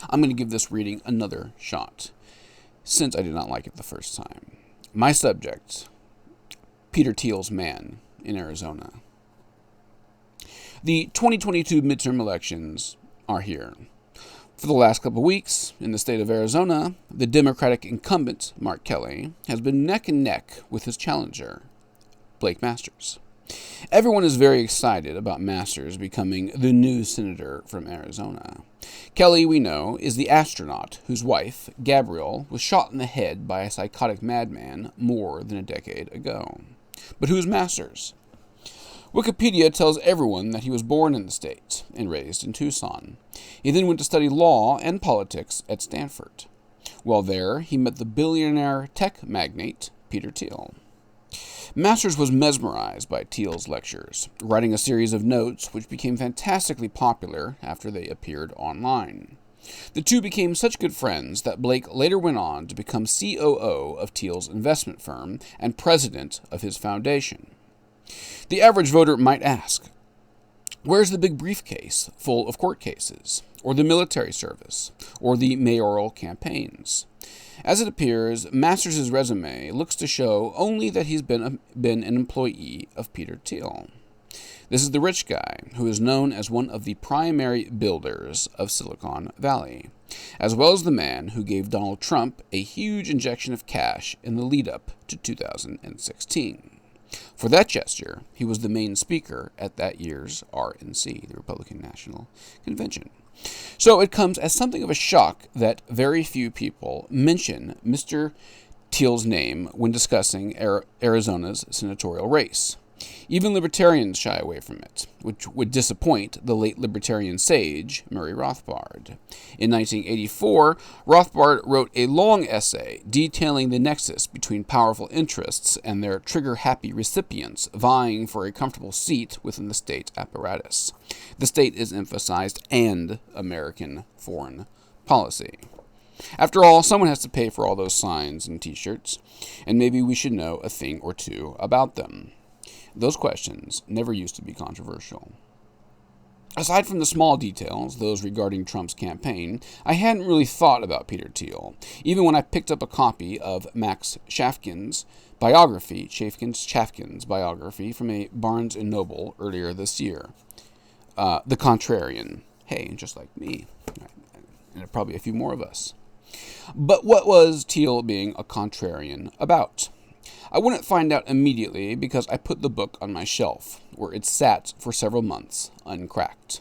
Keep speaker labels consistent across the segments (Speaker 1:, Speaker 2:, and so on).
Speaker 1: I'm going to give this reading another shot, since I did not like it the first time. My subject, Peter Thiel's man in Arizona. The 2022 midterm elections are here. For the last couple of weeks, in the state of Arizona, the Democratic incumbent, Mark Kelly, has been neck and neck with his challenger, Blake Masters. Everyone is very excited about Masters becoming the new senator from Arizona. Kelly, we know, is the astronaut whose wife, Gabrielle, was shot in the head by a psychotic madman more than a decade ago. But who's Masters? Wikipedia tells everyone that he was born in the state and raised in Tucson. He then went to study law and politics at Stanford. While there, he met the billionaire tech magnate Peter Thiel. Masters was mesmerized by Thiel's lectures, writing a series of notes which became fantastically popular after they appeared online. The two became such good friends that Blake later went on to become COO of Thiel's investment firm and president of his foundation. The average voter might ask, where's the big briefcase full of court cases, or the military service, or the mayoral campaigns? As it appears, Masters' resume looks to show only that he's been an employee of Peter Thiel. This is the rich guy who is known as one of the primary builders of Silicon Valley, as well as the man who gave Donald Trump a huge injection of cash in the lead-up to 2016. For that gesture, he was the main speaker at that year's RNC, the Republican National Convention. So it comes as something of a shock that very few people mention Mr. Thiel's name when discussing Arizona's senatorial race. Even libertarians shy away from it, which would disappoint the late libertarian sage Murray Rothbard. In 1984, Rothbard wrote a long essay detailing the nexus between powerful interests and their trigger-happy recipients vying for a comfortable seat within the state apparatus. The state is emphasized and American foreign policy. After all, someone has to pay for all those signs and t-shirts, and maybe we should know a thing or two about them. Those questions never used to be controversial. Aside from the small details, those regarding Trump's campaign, I hadn't really thought about Peter Thiel, even when I picked up a copy of Max Chafkin's biography from a Barnes & Noble earlier this year. The Contrarian. Hey, just like me. And probably a few more of us. But what was Thiel being a contrarian about? I wouldn't find out immediately because I put the book on my shelf, where it sat for several months, uncracked.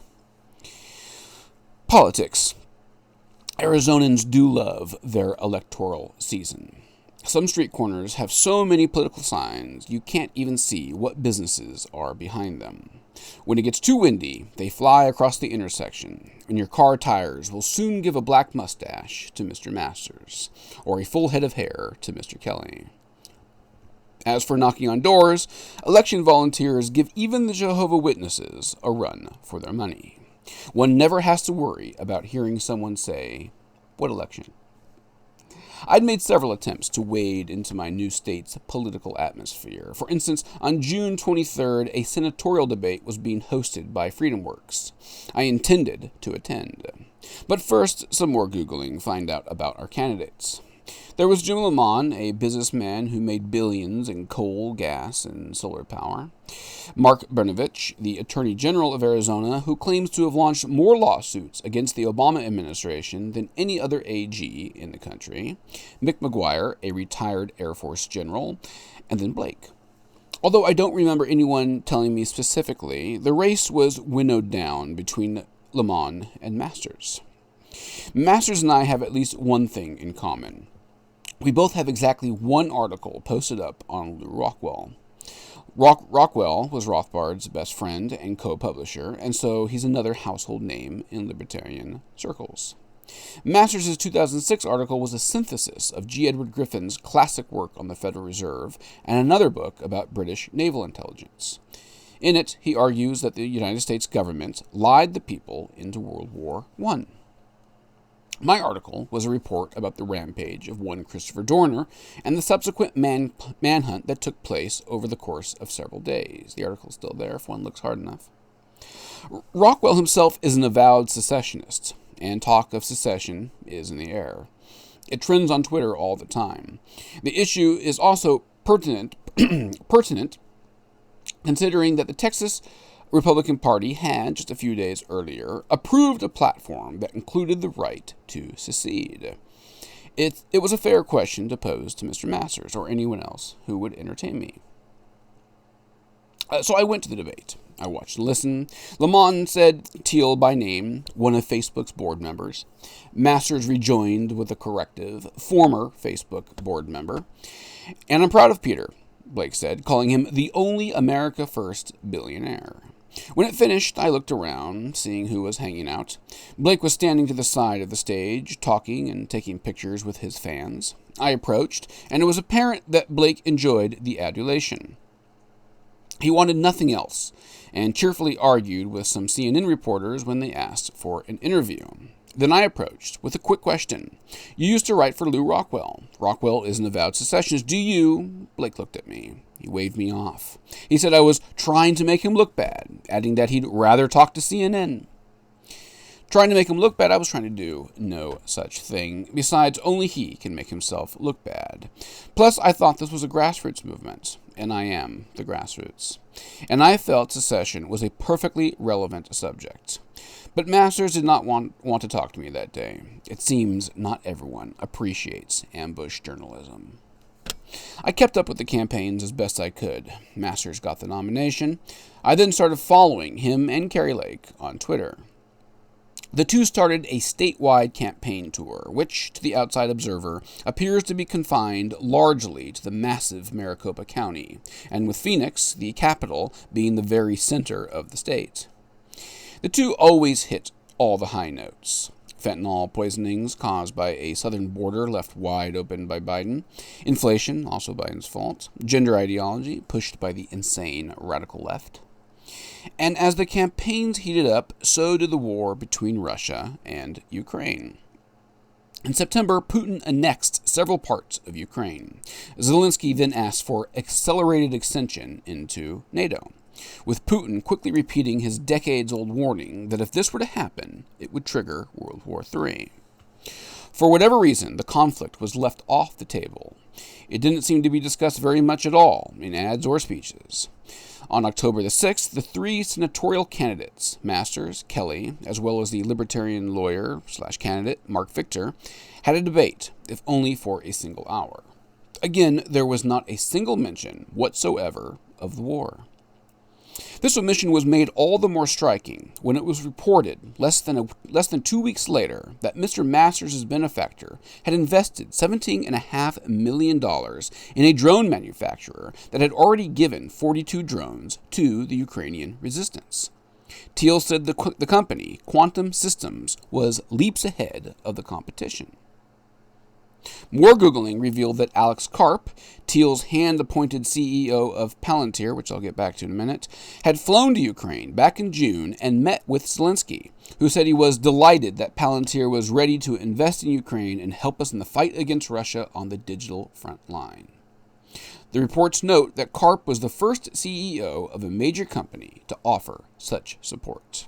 Speaker 1: Politics. Arizonans do love their electoral season. Some street corners have so many political signs you can't even see what businesses are behind them. When it gets too windy, they fly across the intersection, and your car tires will soon give a black mustache to Mr. Masters, or a full head of hair to Mr. Kelly. As for knocking on doors, election volunteers give even the Jehovah's Witnesses a run for their money. One never has to worry about hearing someone say, "What election?" I'd made several attempts to wade into my new state's political atmosphere. For instance, on June 23rd, a senatorial debate was being hosted by FreedomWorks. I intended to attend. But first, some more Googling, find out about our candidates. There was Jim Lamont, a businessman who made billions in coal, gas, and solar power. Mark Brnovich, the Attorney General of Arizona, who claims to have launched more lawsuits against the Obama administration than any other AG in the country. Mick McGuire, a retired Air Force general. And then Blake. Although I don't remember anyone telling me specifically, the race was winnowed down between Lamont and Masters. Masters and I have at least one thing in common. We both have exactly one article posted up on Lou Rockwell. Rockwell was Rothbard's best friend and co-publisher, and so he's another household name in libertarian circles. Masters' 2006 article was a synthesis of G. Edward Griffin's classic work on the Federal Reserve and another book about British naval intelligence. In it, he argues that the United States government lied the people into World War I. My article was a report about the rampage of one Christopher Dorner and the subsequent manhunt that took place over the course of several days. The article's still there if one looks hard enough. Rockwell himself is an avowed secessionist, and talk of secession is in the air. It trends on Twitter all the time. The issue is also pertinent considering that the Texas Republican Party had, just a few days earlier, approved a platform that included the right to secede. It was a fair question to pose to Mr. Masters or anyone else who would entertain me. So I went to the debate. I watched and listened. Lamont said Thiel by name, one of Facebook's board members. Masters rejoined with a corrective, former Facebook board member. And I'm proud of Peter, Blake said, calling him the only America First billionaire. When it finished, I looked around, seeing who was hanging out. Blake was standing to the side of the stage, talking and taking pictures with his fans. I approached, and it was apparent that Blake enjoyed the adulation. He wanted nothing else, and cheerfully argued with some CNN reporters when they asked for an interview. Then I approached with a quick question. You used to write for Lew Rockwell. Rockwell is an avowed secessionist. Do you? Blake looked at me. He waved me off. He said I was trying to make him look bad, adding that he'd rather talk to CNN. Trying to make him look bad, I was trying to do no such thing. Besides, only he can make himself look bad. Plus, I thought this was a grassroots movement, and I am the grassroots. And I felt secession was a perfectly relevant subject. But Masters did not want to talk to me that day. It seems not everyone appreciates ambush journalism. I kept up with the campaigns as best I could. Masters got the nomination. I then started following him and Kari Lake on Twitter. The two started a statewide campaign tour, which, to the outside observer, appears to be confined largely to the massive Maricopa County, and with Phoenix, the capital, being the very center of the state. The two always hit all the high notes. Fentanyl poisonings caused by a southern border left wide open by Biden. Inflation, also Biden's fault. Gender ideology, pushed by the insane radical left. And as the campaigns heated up, so did the war between Russia and Ukraine. In September, Putin annexed several parts of Ukraine. Zelensky then asked for accelerated extension into NATO, with Putin quickly repeating his decades-old warning that if this were to happen, it would trigger World War III. For whatever reason, the conflict was left off the table. It didn't seem to be discussed very much at all in ads or speeches. On October the 6th, the three senatorial candidates, Masters, Kelly, as well as the libertarian lawyer/candidate Mark Victor, had a debate, if only for a single hour. Again, there was not a single mention whatsoever of the war. This omission was made all the more striking when it was reported less than 2 weeks later that Mr. Masters' benefactor had invested $17.5 million in a drone manufacturer that had already given 42 drones to the Ukrainian resistance. Thiel said the company, Quantum Systems, was leaps ahead of the competition. More Googling revealed that Alex Karp, Thiel's hand-appointed CEO of Palantir, which I'll get back to in a minute, had flown to Ukraine back in June and met with Zelensky, who said he was delighted that Palantir was ready to invest in Ukraine and help us in the fight against Russia on the digital front line. The reports note that Karp was the first CEO of a major company to offer such support.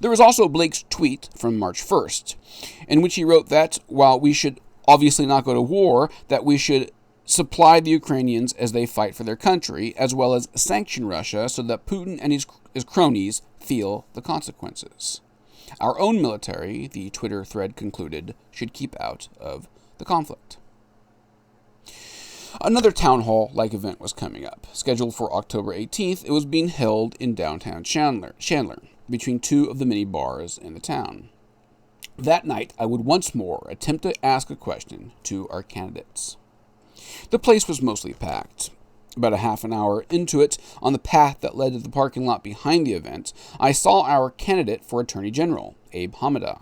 Speaker 1: There was also Blake's tweet from March 1st, in which he wrote that, while we should obviously not go to war, that we should supply the Ukrainians as they fight for their country, as well as sanction Russia so that Putin and his cronies feel the consequences. Our own military, the Twitter thread concluded, should keep out of the conflict. Another town hall-like event was coming up. Scheduled for October 18th, it was being held in downtown Chandler, between two of the many bars in the town. That night, I would once more attempt to ask a question to our candidates. The place was mostly packed. About a half an hour into it, on the path that led to the parking lot behind the event, I saw our candidate for Attorney General, Abe Hamada,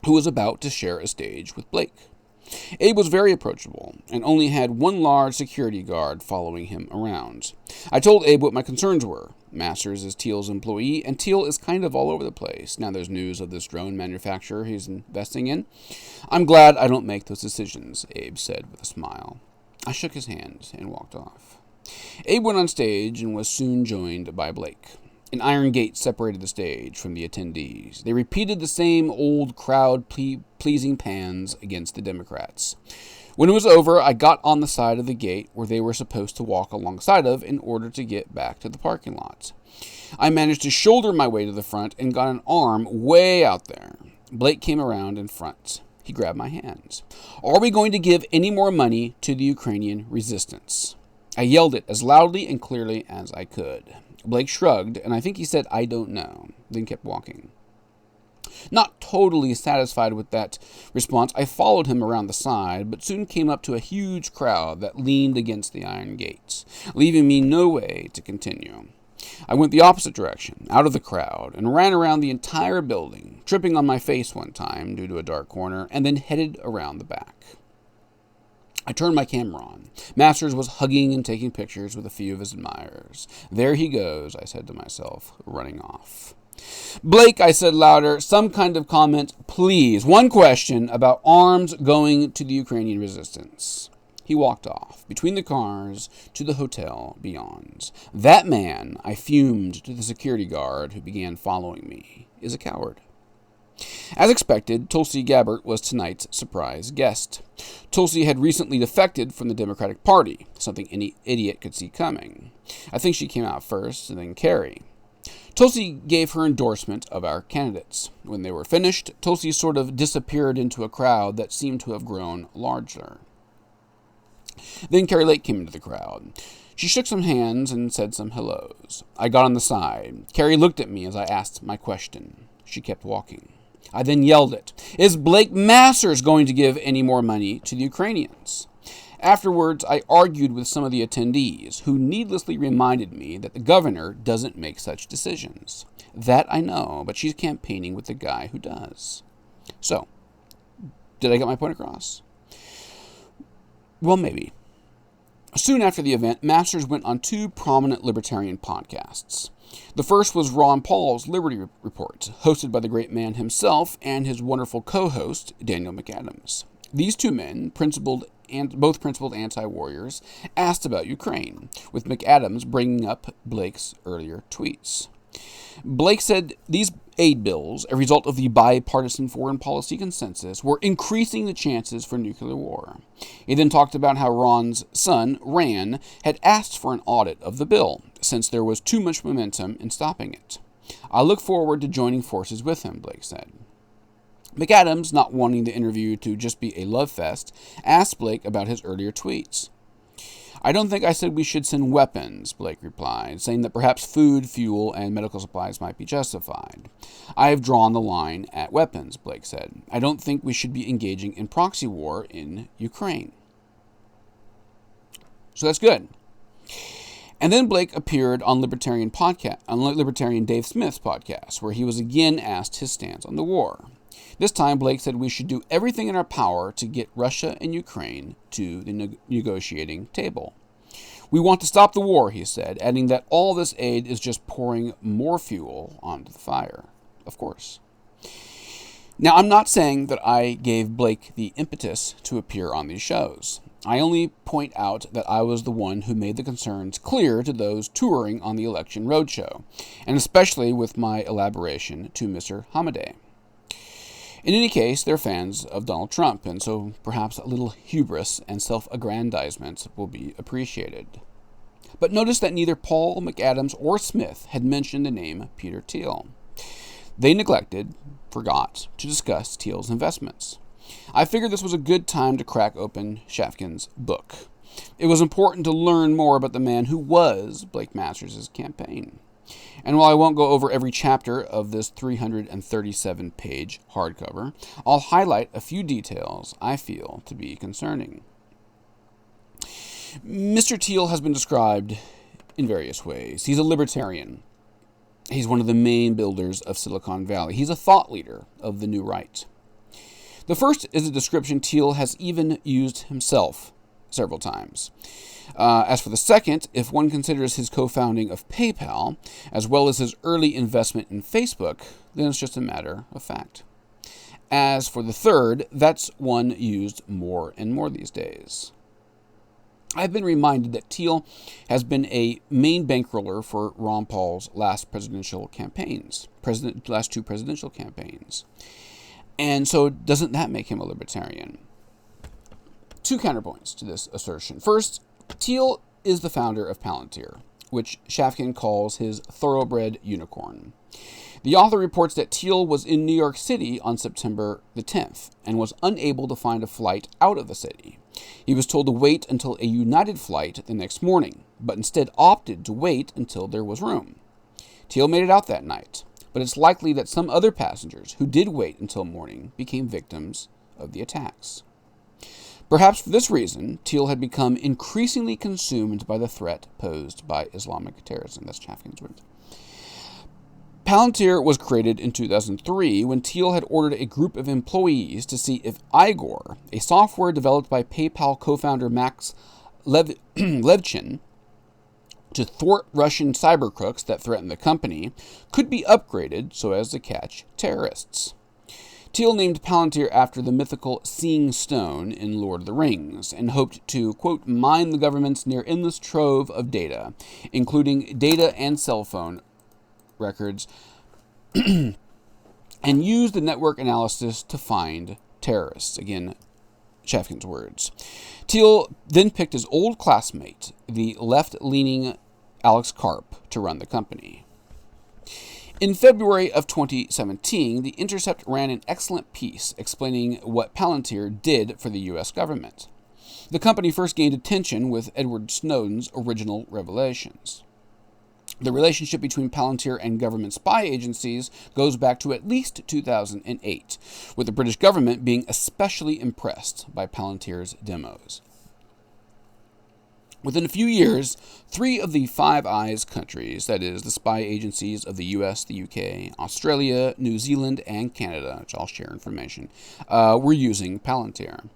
Speaker 1: who was about to share a stage with Blake. Abe was very approachable and only had one large security guard following him around. I told Abe what my concerns were. Masters is Thiel's employee, and Thiel is kind of all over the place. Now there's news of this drone manufacturer he's investing in. I'm glad I don't make those decisions, Abe said with a smile. I shook his hand and walked off. Abe went on stage and was soon joined by Blake. An iron gate separated the stage from the attendees. They repeated the same old crowd-pleasing pans against the Democrats. When it was over, I got on the side of the gate where they were supposed to walk alongside of in order to get back to the parking lot. I managed to shoulder my way to the front and got an arm way out there. Blake came around in front. He grabbed my hands. "Are we going to give any more money to the Ukrainian resistance?" I yelled it as loudly and clearly as I could. Blake shrugged, and I think he said, "I don't know," then kept walking. Not totally satisfied with that response, I followed him around the side, but soon came up to a huge crowd that leaned against the iron gates, leaving me no way to continue. I went the opposite direction, out of the crowd, and ran around the entire building, tripping on my face one time due to a dark corner, and then headed around the back. I turned my camera on. Masters was hugging and taking pictures with a few of his admirers. "There he goes," I said to myself, running off. "Blake," I said louder, "some kind of comment, please. One question about arms going to the Ukrainian resistance." He walked off, between the cars, to the hotel beyond. That man, I fumed to the security guard who began following me, is a coward. As expected, Tulsi Gabbard was tonight's surprise guest. Tulsi had recently defected from the Democratic Party, something any idiot could see coming. I think she came out first, and then Kerry. Tulsi gave her endorsement of our candidates. When they were finished, Tulsi sort of disappeared into a crowd that seemed to have grown larger. Then Kerry Lake came into the crowd. She shook some hands and said some hellos. I got on the side. Kerry looked at me as I asked my question. She kept walking. I then yelled it. "Is Blake Masters going to give any more money to the Ukrainians?" Afterwards, I argued with some of the attendees, who needlessly reminded me that the governor doesn't make such decisions. That I know, but she's campaigning with the guy who does. So, did I get my point across? Well, maybe. Soon after the event, Masters went on two prominent libertarian podcasts. The first was Ron Paul's Liberty Report, hosted by the great man himself and his wonderful co-host, Daniel McAdams. These two men, both principled anti-warriors, asked about Ukraine, with McAdams bringing up Blake's earlier tweets. Blake said these aid bills, a result of the bipartisan foreign policy consensus, were increasing the chances for nuclear war. He then talked about how Ron's son, Rand, had asked for an audit of the bill, since there was too much momentum in stopping it. "I look forward to joining forces with him," Blake said. McAdams, not wanting the interview to just be a love fest, asked Blake about his earlier tweets. "I don't think I said we should send weapons," Blake replied, saying that perhaps food, fuel, and medical supplies might be justified. "I have drawn the line at weapons," Blake said. "I don't think we should be engaging in proxy war in Ukraine." So that's good. And then Blake appeared on Libertarian Dave Smith's podcast, where he was again asked his stance on the war. This time, Blake said we should do everything in our power to get Russia and Ukraine to the negotiating table. "We want to stop the war," he said, adding that all this aid is just pouring more fuel onto the fire. Of course. Now, I'm not saying that I gave Blake the impetus to appear on these shows. I only point out that I was the one who made the concerns clear to those touring on the election roadshow, and especially with my elaboration to Mr. Hamadeh. In any case, they're fans of Donald Trump, and so perhaps a little hubris and self-aggrandizement will be appreciated. But notice that neither Paul, McAdams, or Smith had mentioned the name Peter Thiel. They forgot to discuss Thiel's investments. I figured this was a good time to crack open Shafkin's book. It was important to learn more about the man who was Blake Masters' campaign. And while I won't go over every chapter of this 337-page hardcover, I'll highlight a few details I feel to be concerning. Mr. Thiel has been described in various ways. He's a libertarian. He's one of the main builders of Silicon Valley. He's a thought leader of the New Right. The first is a description Thiel has even used himself several times. As for the second, if one considers his co-founding of PayPal, as well as his early investment in Facebook, then it's just a matter of fact. As for the third, that's one used more and more these days. I've been reminded that Thiel has been a main bankroller for Ron Paul's last last two presidential campaigns. And so doesn't that make him a libertarian? Two counterpoints to this assertion. First, Thiel is the founder of Palantir, which Shafkin calls his thoroughbred unicorn. The author reports that Thiel was in New York City on September the 10th and was unable to find a flight out of the city. He was told to wait until a United flight the next morning, but instead opted to wait until there was room. Thiel made it out that night, but it's likely that some other passengers who did wait until morning became victims of the attacks. Perhaps for this reason, Thiel had become increasingly consumed by the threat posed by Islamic terrorism. That's Shafkin's word. Palantir was created in 2003 when Thiel had ordered a group of employees to see if Igor, a software developed by PayPal co-founder Max Levchin, to thwart Russian cyber crooks that threatened the company, could be upgraded so as to catch terrorists. Thiel named Palantir after the mythical Seeing Stone in Lord of the Rings and hoped to, quote, mine the government's near endless trove of data, including data and cell phone records, and use the network analysis to find terrorists. Again, Shafkin's words. Thiel then picked his old classmate, the left-leaning Alex Karp, to run the company. In February of 2017, The Intercept ran an excellent piece explaining what Palantir did for the U.S. government. The company first gained attention with Edward Snowden's original revelations. The relationship between Palantir and government spy agencies goes back to at least 2008, with the British government being especially impressed by Palantir's demos. Within a few years, 3 of the Five Eyes countries, that is, the spy agencies of the US, the UK, Australia, New Zealand, and Canada, which all share information, were using Palantir.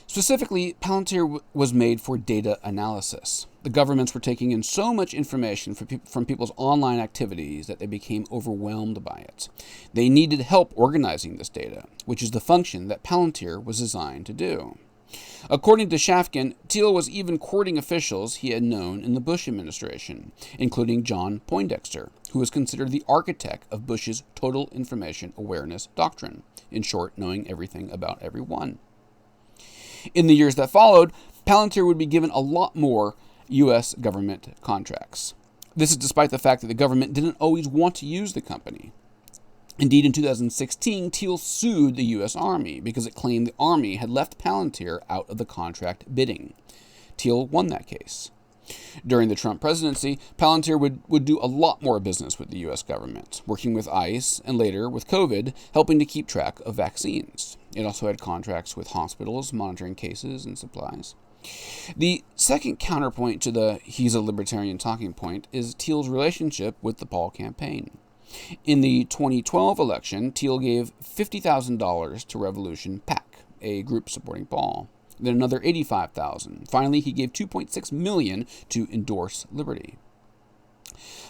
Speaker 1: Specifically, Palantir was made for data analysis. The governments were taking in so much information from people's online activities that they became overwhelmed by it. They needed help organizing this data, which is the function that Palantir was designed to do. According to Shafkin, Thiel was even courting officials he had known in the Bush administration, including John Poindexter, who was considered the architect of Bush's Total Information Awareness Doctrine, in short, knowing everything about everyone. In the years that followed, Palantir would be given a lot more U.S. government contracts. This is despite the fact that the government didn't always want to use the company. Indeed, in 2016, Thiel sued the U.S. Army because it claimed the Army had left Palantir out of the contract bidding. Thiel won that case. During the Trump presidency, Palantir would do a lot more business with the U.S. government, working with ICE and later with COVID, helping to keep track of vaccines. It also had contracts with hospitals, monitoring cases and supplies. The second counterpoint to the he's a libertarian talking point is Thiel's relationship with the Paul campaign. In the 2012 election, Thiel gave $50,000 to Revolution PAC, a group supporting Paul. Then another $85,000. Finally, he gave $2.6 million to Endorse Liberty.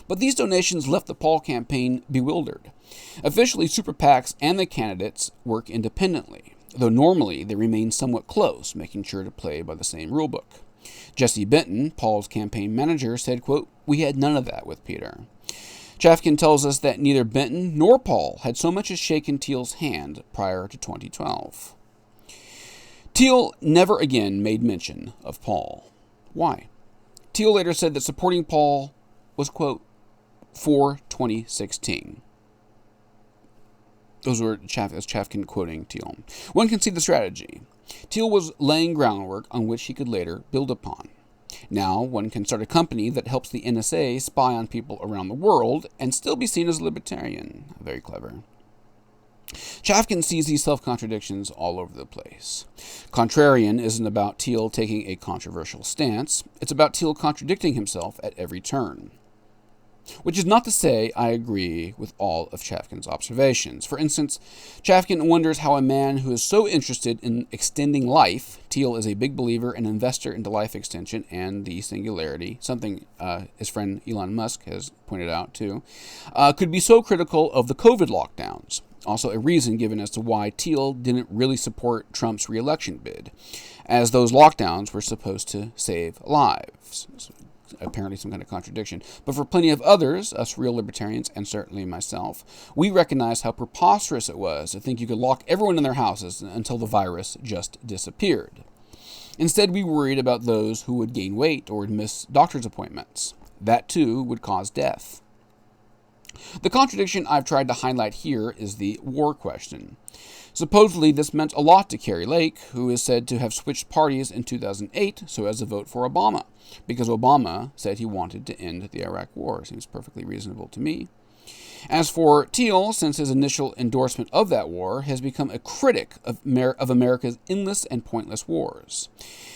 Speaker 1: But these donations left the Paul campaign bewildered. Officially, super PACs and the candidates work independently, though normally they remain somewhat close, making sure to play by the same rulebook. Jesse Benton, Paul's campaign manager, said, quote, "We had none of that with Peter." Shafkin tells us that neither Benton nor Paul had so much as shaken Thiel's hand prior to 2012. Thiel never again made mention of Paul. Why? Thiel later said that supporting Paul was, quote, for 2016. Those were Shafkin quoting Thiel. One can see the strategy. Thiel was laying groundwork on which he could later build upon. Now, one can start a company that helps the NSA spy on people around the world and still be seen as a libertarian. Very clever. Shafkin sees these self-contradictions all over the place. Contrarian isn't about Thiel taking a controversial stance. It's about Thiel contradicting himself at every turn. Which is not to say I agree with all of Shafkin's observations. For instance, Shafkin wonders how a man who is so interested in extending life, Thiel is a big believer and investor into life extension and the singularity, something his friend Elon Musk has pointed out too, could be so critical of the COVID lockdowns. Also, a reason given as to why Thiel didn't really support Trump's re-election bid, as those lockdowns were supposed to save lives. So, apparently some kind of contradiction. But for plenty of others, us real libertarians, and certainly myself, we recognized how preposterous it was to think you could lock everyone in their houses until the virus just disappeared. Instead, we worried about those who would gain weight or would miss doctor's appointments. That, too, would cause death. The contradiction I've tried to highlight here is the war question. Supposedly, this meant a lot to Kari Lake, who is said to have switched parties in 2008 so as to vote for Obama, because Obama said he wanted to end the Iraq War. Seems perfectly reasonable to me. As for Thiel, since his initial endorsement of that war, has become a critic of America's endless and pointless wars.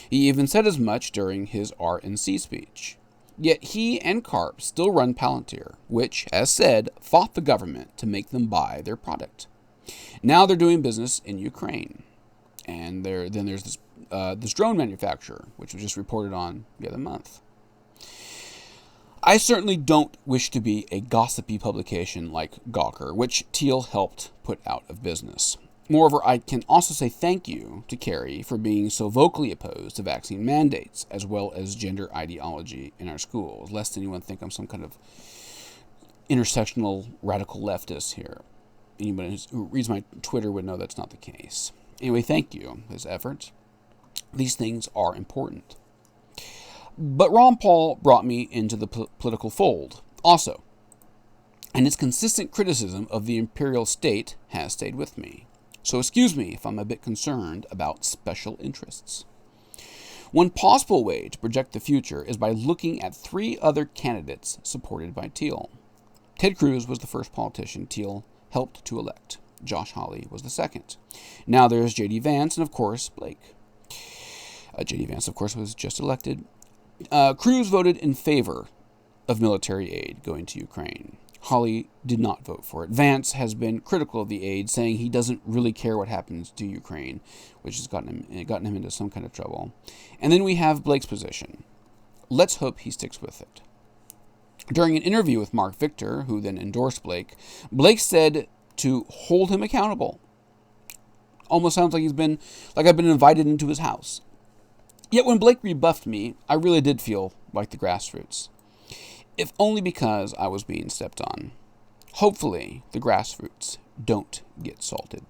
Speaker 1: He even said as much during his RNC speech. Yet he and Karp still run Palantir, which, as said, fought the government to make them buy their product. Now they're doing business in Ukraine. And then there's this drone manufacturer, which was just reported on the other month. I certainly don't wish to be a gossipy publication like Gawker, which Thiel helped put out of business. Moreover, I can also say thank you to Kari for being so vocally opposed to vaccine mandates, as well as gender ideology in our schools, lest anyone think I'm some kind of intersectional radical leftist here. Anybody who reads my Twitter would know that's not the case. Anyway, thank you for this effort. These things are important. But Ron Paul brought me into the political fold also, and its consistent criticism of the imperial state has stayed with me. So excuse me if I'm a bit concerned about special interests. One possible way to project the future is by looking at 3 other candidates supported by Thiel. Ted Cruz was the first politician Thiel helped to elect. Josh Hawley was the second. Now there's J.D. Vance and, of course, Blake. J.D. Vance, of course, was just elected. Cruz voted in favor of military aid going to Ukraine. Hawley did not vote for it. Vance has been critical of the aid, saying he doesn't really care what happens to Ukraine, which has gotten him into some kind of trouble. And then we have Blake's position. Let's hope he sticks with it. During an interview with Mark Victor, who then endorsed Blake, Blake said to hold him accountable. Almost sounds like I've been invited into his house. Yet when Blake rebuffed me, I really did feel like the grassroots. If only because I was being stepped on. Hopefully, the grassroots don't get salted.